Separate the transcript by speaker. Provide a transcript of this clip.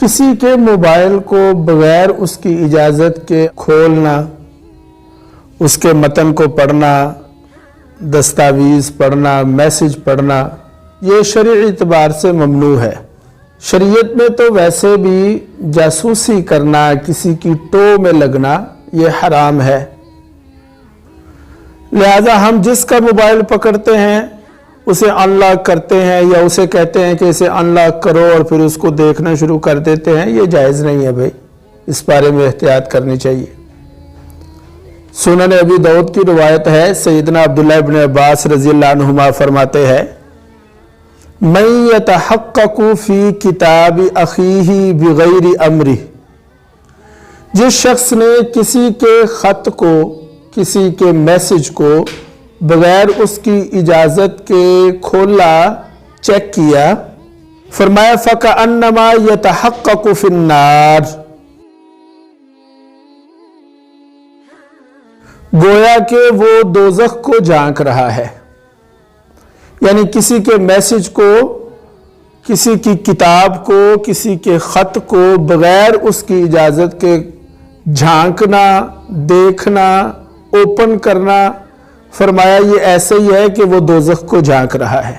Speaker 1: کسی کے موبائل کو بغیر اس کی اجازت کے کھولنا، اس کے متن کو پڑھنا، دستاویز پڑھنا، میسج پڑھنا، یہ شرعی اعتبار سے ممنوع ہے۔ شریعت میں تو ویسے بھی جاسوسی کرنا، کسی کی ٹو میں لگنا یہ حرام ہے۔ لہذا ہم جس کا موبائل پکڑتے ہیں اسے ان لاک کرتے ہیں یا اسے کہتے ہیں کہ اسے ان لاک کرو اور پھر اس کو دیکھنا شروع کر دیتے ہیں، یہ جائز نہیں ہے بھائی، اس بارے میں احتیاط کرنی چاہیے۔ سنن ابی داؤد کی روایت ہے، سیدنا عبداللہ ابن عباس رضی اللہ عنہما فرماتے ہیں، من یتحقق فی کتاب اخیہ بغیر امرہ، جس شخص نے کسی کے خط کو، کسی کے میسج کو بغیر اس کی اجازت کے کھولا، چیک کیا، فرمایا فَكَأَنَّمَا يَتَحَقَّقُ فِي النَّارِ، گویا کہ وہ دوزخ کو جھانک رہا ہے۔ یعنی کسی کے میسج کو، کسی کی کتاب کو، کسی کے خط کو بغیر اس کی اجازت کے جھانکنا، دیکھنا، اوپن کرنا، فرمایا یہ ایسے ہی ہے کہ وہ دوزخ کو جھانک رہا ہے۔